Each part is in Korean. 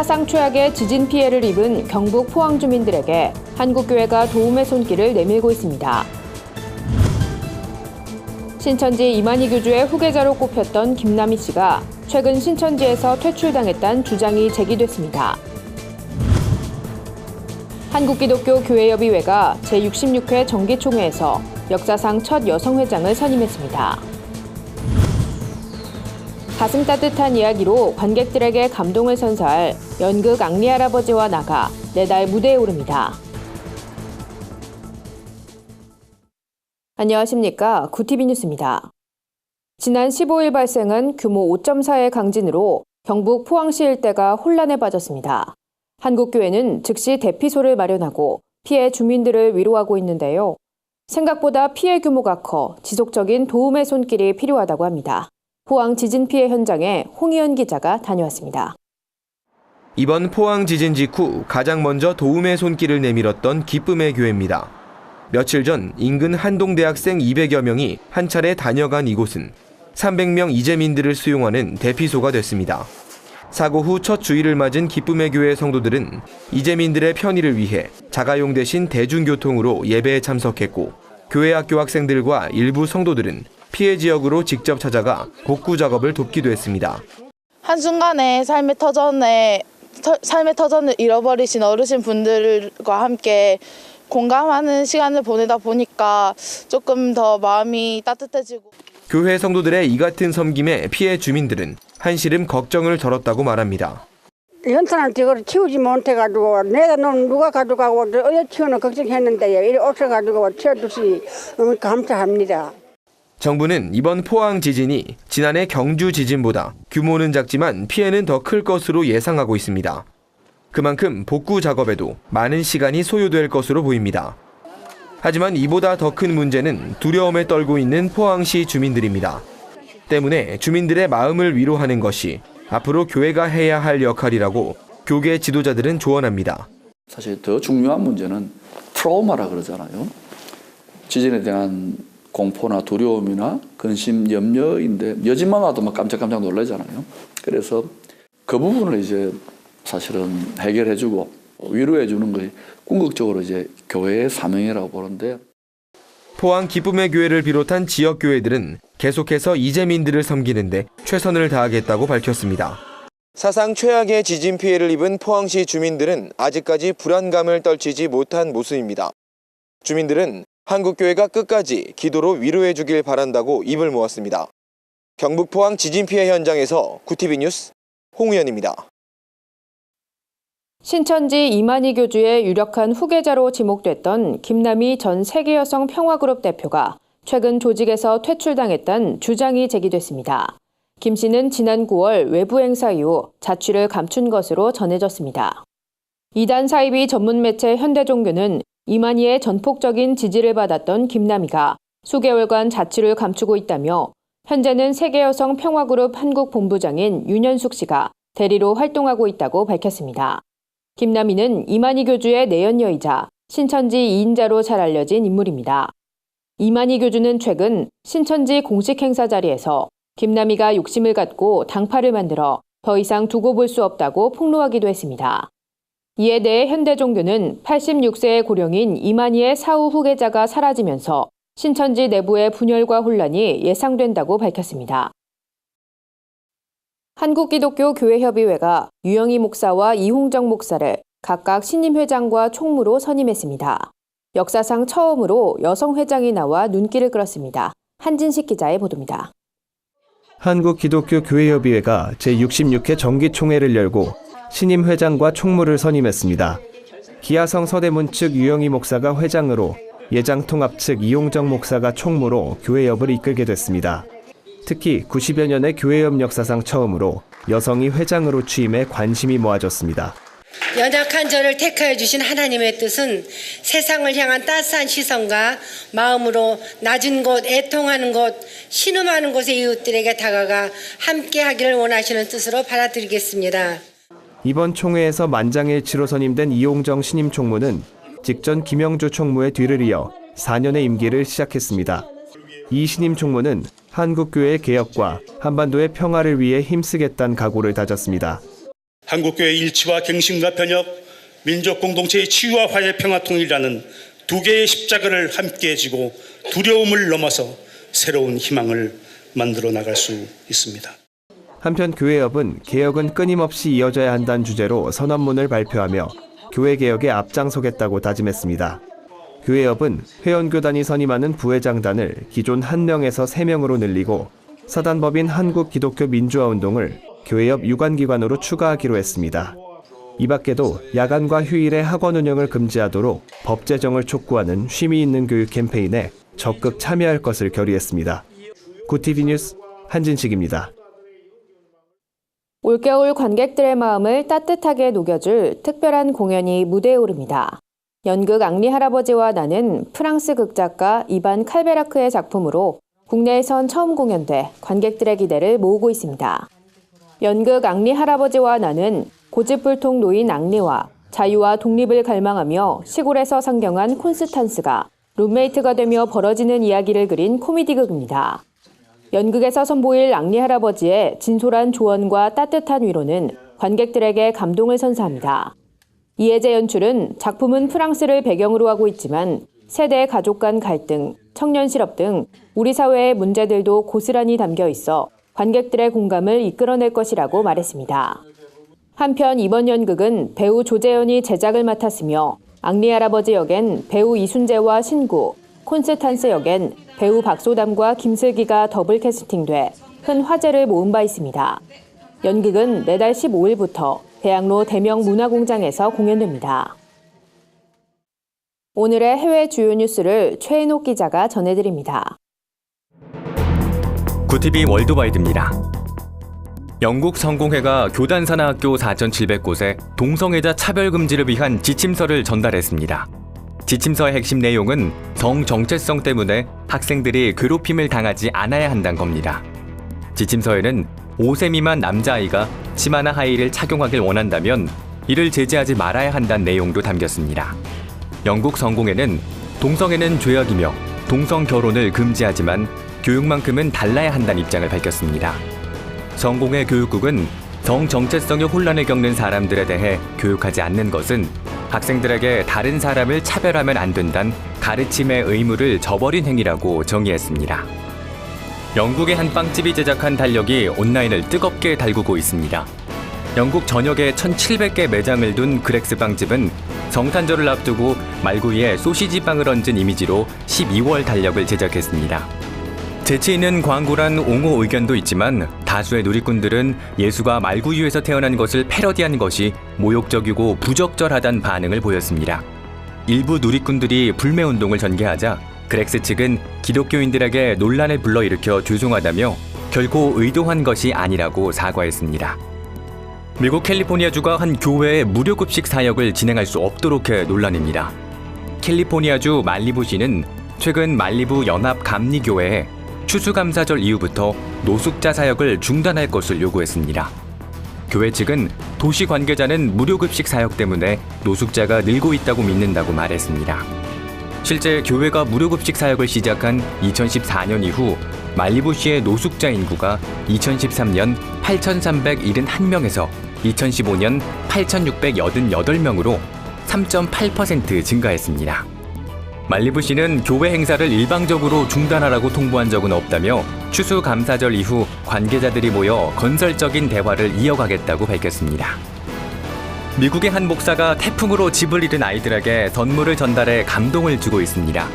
사상 최악의 지진 피해를 입은 경북 포항 주민들에게 한국교회가 도움의 손길을 내밀고 있습니다. 신천지 이만희 교주의 후계자로 꼽혔던 김남희 씨가 최근 신천지에서 퇴출당했다는 주장이 제기됐습니다. 한국기독교교회협의회가 제66회 정기총회에서 역사상 첫 여성회장을 선임했습니다. 가슴 따뜻한 이야기로 관객들에게 감동을 선사할 연극 앙리 할아버지와 나가 내달 무대에 오릅니다. 안녕하십니까. 구티비 뉴스입니다. 지난 15일 발생한 규모 5.4의 강진으로 경북 포항시 일대가 혼란에 빠졌습니다. 한국교회는 즉시 대피소를 마련하고 피해 주민들을 위로하고 있는데요. 생각보다 피해 규모가 커 지속적인 도움의 손길이 필요하다고 합니다. 포항 지진 피해 현장에 홍희연 기자가 다녀왔습니다. 이번 포항 지진 직후 가장 먼저 도움의 손길을 내밀었던 기쁨의 교회입니다. 며칠 전 인근 한동대학생 200여 명이 한 차례 다녀간 이곳은 300명 이재민들을 수용하는 대피소가 됐습니다. 사고 후 첫 주일을 맞은 기쁨의 교회 성도들은 이재민들의 편의를 위해 자가용 대신 대중교통으로 예배에 참석했고, 교회 학교 학생들과 일부 성도들은 피해 지역으로 직접 찾아가 복구 작업을 돕기도 했습니다. 한순간에 삶의 터전을 잃어버리신 어르신 분들과 함께 공감하는 시간을 보내다 보니까 조금 더 마음이 따뜻해지고. 교회 성도들의 이 같은 섬김에 피해 주민들은 한시름 걱정을 덜었다고 말합니다. 현탄한테 이걸 치우지 못해가지고 내가 넌 누가 가져가고 어디 치우는 걱정했는데 이리 오셔가지고 치워주시 너무 감사합니다. 정부는 이번 포항 지진이 지난해 경주 지진보다 규모는 작지만 피해는 더 클 것으로 예상하고 있습니다. 그만큼 복구 작업에도 많은 시간이 소요될 것으로 보입니다. 하지만 이보다 더 큰 문제는 두려움에 떨고 있는 포항시 주민들입니다. 때문에 주민들의 마음을 위로하는 것이 앞으로 교회가 해야 할 역할이라고 교계 지도자들은 조언합니다. 사실 더 중요한 문제는 트라우마라 그러잖아요. 지진에 대한 공포나 두려움이나 근심, 염려인데 여진만 와도 막 깜짝깜짝 놀라잖아요. 그래서 그 부분을 이제 사실은 해결해주고 위로해주는 것이 궁극적으로 이제 교회의 사명이라고 보는데, 포항 기쁨의 교회를 비롯한 지역 교회들은 계속해서 이재민들을 섬기는데 최선을 다하겠다고 밝혔습니다. 사상 최악의 지진 피해를 입은 포항시 주민들은 아직까지 불안감을 떨치지 못한 모습입니다. 주민들은 한국교회가 끝까지 기도로 위로해 주길 바란다고 입을 모았습니다. 경북 포항 지진 피해 현장에서 구티비 뉴스 홍우연입니다. 신천지 이만희 교주의 유력한 후계자로 지목됐던 김남희 전 세계여성 평화그룹 대표가 최근 조직에서 퇴출당했다는 주장이 제기됐습니다. 김 씨는 지난 9월 외부 행사 이후 자취를 감춘 것으로 전해졌습니다. 이단 사이비 전문 매체 현대종교는 이만희의 전폭적인 지지를 받았던 김남희가 수개월간 자취를 감추고 있다며 현재는 세계여성 평화그룹 한국 본부장인 윤현숙 씨가 대리로 활동하고 있다고 밝혔습니다. 김남희는 이만희 교주의 내연녀이자 신천지 2인자로 잘 알려진 인물입니다. 이만희 교주는 최근 신천지 공식 행사 자리에서 김남희가 욕심을 갖고 당파를 만들어 더 이상 두고 볼 수 없다고 폭로하기도 했습니다. 이에 대해 현대종교는 86세의 고령인 이만희의 사후 후계자가 사라지면서 신천지 내부의 분열과 혼란이 예상된다고 밝혔습니다. 한국기독교교회협의회가 유영희 목사와 이홍정 목사를 각각 신임회장과 총무로 선임했습니다. 역사상 처음으로 여성 회장이 나와 눈길을 끌었습니다. 한진식 기자의 보도입니다. 한국기독교교회협의회가 제66회 정기총회를 열고 신임 회장과 총무를 선임했습니다. 기아성 서대문 측 유영희 목사가 회장으로, 예장통합 측 이홍정 목사가 총무로 교회협을 이끌게 됐습니다. 특히 90여 년의 교회협 역사상 처음으로 여성이 회장으로 취임해 관심이 모아졌습니다. 연약한 저를 택하여 주신 하나님의 뜻은 세상을 향한 따스한 시선과 마음으로 낮은 곳, 애통하는 곳, 신음하는 곳의 이웃들에게 다가가 함께하기를 원하시는 뜻으로 받아들이겠습니다. 이번 총회에서 만장일치로 선임된 이홍정 신임 총무는 직전 김영주 총무의 뒤를 이어 4년의 임기를 시작했습니다. 이 신임 총무는 한국교회의 개혁과 한반도의 평화를 위해 힘쓰겠다는 각오를 다졌습니다. 한국교회 일치와 갱신과 변혁, 민족 공동체의 치유와 화해, 평화, 통일이라는 두 개의 십자가를 함께 지고 두려움을 넘어서 새로운 희망을 만들어 나갈 수 있습니다. 한편 교회협은 개혁은 끊임없이 이어져야 한다는 주제로 선언문을 발표하며 교회 개혁에 앞장서겠다고 다짐했습니다. 교회협은 회원교단이 선임하는 부회장단을 기존 1명에서 3명으로 늘리고 사단법인 한국기독교민주화운동을 교회협 유관기관으로 추가하기로 했습니다. 이 밖에도 야간과 휴일에 학원 운영을 금지하도록 법 제정을 촉구하는 쉼이 있는 교육 캠페인에 적극 참여할 것을 결의했습니다. 구TV 뉴스 한진식입니다. 올겨울 관객들의 마음을 따뜻하게 녹여줄 특별한 공연이 무대에 오릅니다. 연극 앙리 할아버지와 나는 프랑스 극작가 이반 칼베라크의 작품으로 국내에선 처음 공연돼 관객들의 기대를 모으고 있습니다. 연극 앙리 할아버지와 나는 고집불통 노인 앙리와 자유와 독립을 갈망하며 시골에서 상경한 콘스탄스가 룸메이트가 되며 벌어지는 이야기를 그린 코미디극입니다. 연극에서 선보일 앙리 할아버지의 진솔한 조언과 따뜻한 위로는 관객들에게 감동을 선사합니다. 이혜재 연출은 작품은 프랑스를 배경으로 하고 있지만 세대 가족 간 갈등, 청년 실업 등 우리 사회의 문제들도 고스란히 담겨 있어 관객들의 공감을 이끌어낼 것이라고 말했습니다. 한편 이번 연극은 배우 조재현이 제작을 맡았으며 앙리 할아버지 역엔 배우 이순재와 신구, 콘스탄스 역엔 배우 박소담과 김슬기가 더블 캐스팅돼 큰 화제를 모은 바 있습니다. 연극은 내달 15일부터 대학로 대명문화공장에서 공연됩니다. 오늘의 해외 주요 뉴스를 최인옥 기자가 전해드립니다. 구TV 월드와이드입니다. 영국 성공회가 교단 산하학교 4,700곳에 동성애자 차별 금지를 위한 지침서를 전달했습니다. 지침서의 핵심 내용은 성 정체성 때문에 학생들이 괴롭힘을 당하지 않아야 한다는 겁니다. 지침서에는 5세 미만 남자아이가 치마나 하의를 착용하길 원한다면 이를 제재하지 말아야 한다는 내용도 담겼습니다. 영국 성공회는 동성애는 죄악이며 동성 결혼을 금지하지만 교육만큼은 달라야 한다는 입장을 밝혔습니다. 성공회 교육국은 성 정체성의 혼란을 겪는 사람들에 대해 교육하지 않는 것은 학생들에게 다른 사람을 차별하면 안 된다는 가르침의 의무를 저버린 행위라고 정의했습니다. 영국의 한 빵집이 제작한 달력이 온라인을 뜨겁게 달구고 있습니다. 영국 전역에 1,700개 매장을 둔 그렉스 빵집은 성탄절을 앞두고 말구이에 소시지 빵을 얹은 이미지로 12월 달력을 제작했습니다. 재치 있는 광고란 옹호 의견도 있지만 다수의 누리꾼들은 예수가 말구유에서 태어난 것을 패러디한 것이 모욕적이고 부적절하다는 반응을 보였습니다. 일부 누리꾼들이 불매운동을 전개하자 그렉스 측은 기독교인들에게 논란을 불러일으켜 죄송하다며 결코 의도한 것이 아니라고 사과했습니다. 미국 캘리포니아주가 한 교회의 무료급식 사역을 진행할 수 없도록 해 논란입니다. 캘리포니아주 말리부시는 최근 말리부 연합감리교회에 추수감사절 이후부터 노숙자 사역을 중단할 것을 요구했습니다. 교회 측은 도시 관계자는 무료급식 사역 때문에 노숙자가 늘고 있다고 믿는다고 말했습니다. 실제 교회가 무료급식 사역을 시작한 2014년 이후 말리부시의 노숙자 인구가 2013년 8,371명에서 2015년 8,688명으로 3.8% 증가했습니다. 말리부시는 교회 행사를 일방적으로 중단하라고 통보한 적은 없다며 추수감사절 이후 관계자들이 모여 건설적인 대화를 이어가겠다고 밝혔습니다. 미국의 한 목사가 태풍으로 집을 잃은 아이들에게 선물을 전달해 감동을 주고 있습니다.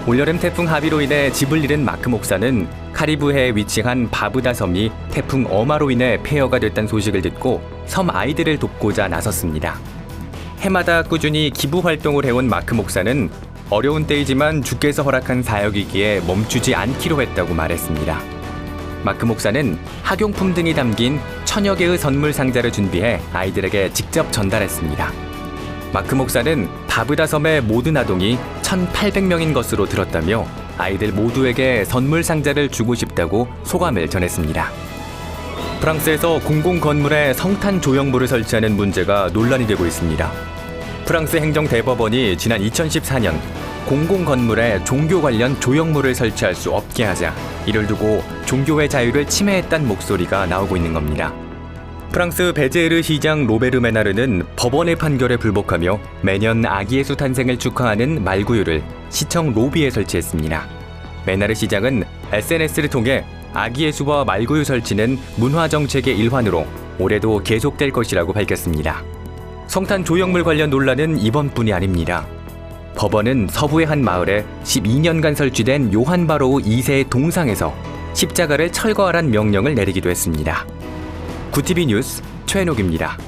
올여름 태풍 하비로 인해 집을 잃은 마크 목사는 카리브해에 위치한 바브다 섬이 태풍 어마로 인해 폐허가 됐다는 소식을 듣고 섬 아이들을 돕고자 나섰습니다. 해마다 꾸준히 기부 활동을 해온 마크 목사는 어려운 때이지만 주께서 허락한 사역이기에 멈추지 않기로 했다고 말했습니다. 마크 목사는 학용품 등이 담긴 1,000여 개의 선물 상자를 준비해 아이들에게 직접 전달했습니다. 마크 목사는 바브다 섬의 모든 아동이 1,800명인 것으로 들었다며 아이들 모두에게 선물 상자를 주고 싶다고 소감을 전했습니다. 프랑스에서 공공건물에 성탄 조형물을 설치하는 문제가 논란이 되고 있습니다. 프랑스 행정대법원이 지난 2014년 공공건물에 종교 관련 조형물을 설치할 수 없게 하자 이를 두고 종교의 자유를 침해했다는 목소리가 나오고 있는 겁니다. 프랑스 베제르 시장 로베르 메나르는 법원의 판결에 불복하며 매년 아기 예수 탄생을 축하하는 말구유를 시청 로비에 설치했습니다. 메나르 시장은 SNS를 통해 아기 예수와 말구유 설치는 문화 정책의 일환으로 올해도 계속될 것이라고 밝혔습니다. 성탄 조형물 관련 논란은 이번뿐이 아닙니다. 법원은 서부의 한 마을에 12년간 설치된 요한 바로 2세의 동상에서 십자가를 철거하란 명령을 내리기도 했습니다. 구티비 뉴스 최현옥입니다.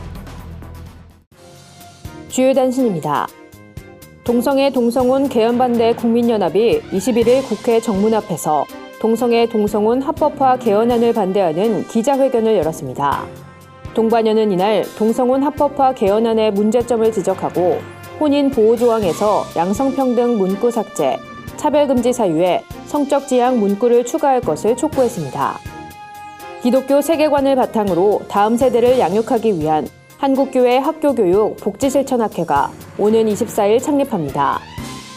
주요 단신입니다. 동성애 동성혼 개헌 반대 국민연합이 21일 국회 정문 앞에서 동성애 동성혼 합법화 개헌안을 반대하는 기자회견을 열었습니다. 동반연은 이날 동성혼 합법화 개헌안의 문제점을 지적하고 혼인 보호 조항에서 양성평등 문구 삭제, 차별금지 사유에 성적 지향 문구를 추가할 것을 촉구했습니다. 기독교 세계관을 바탕으로 다음 세대를 양육하기 위한 한국교회 학교교육 복지실천학회가 오는 24일 창립합니다.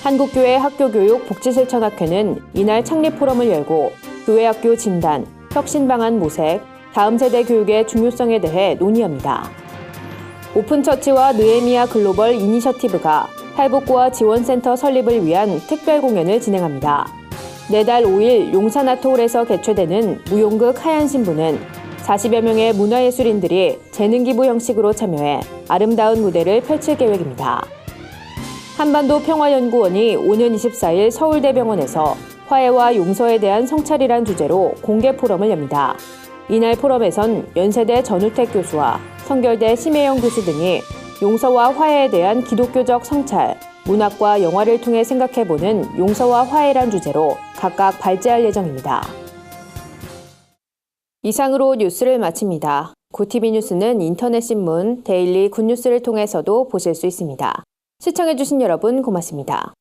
한국교회 학교교육 복지실천학회는 이날 창립 포럼을 열고 교회학교 진단, 혁신방안 모색, 다음 세대 교육의 중요성에 대해 논의합니다. 오픈처치와 느헤미야 글로벌 이니셔티브가 탈북구와 지원센터 설립을 위한 특별 공연을 진행합니다. 내달 5일 용산아트홀에서 개최되는 무용극 하얀 신부는 40여 명의 문화예술인들이 재능기부 형식으로 참여해 아름다운 무대를 펼칠 계획입니다. 한반도 평화연구원이 오는 24일 서울대병원에서 화해와 용서에 대한 성찰이란 주제로 공개 포럼을 엽니다. 이날 포럼에선 연세대 전우택 교수와 성결대 심혜영 교수 등이 용서와 화해에 대한 기독교적 성찰, 문학과 영화를 통해 생각해보는 용서와 화해란 주제로 각각 발제할 예정입니다. 이상으로 뉴스를 마칩니다. 구티비 뉴스는 인터넷 신문 데일리 굿뉴스를 통해서도 보실 수 있습니다. 시청해주신 여러분 고맙습니다.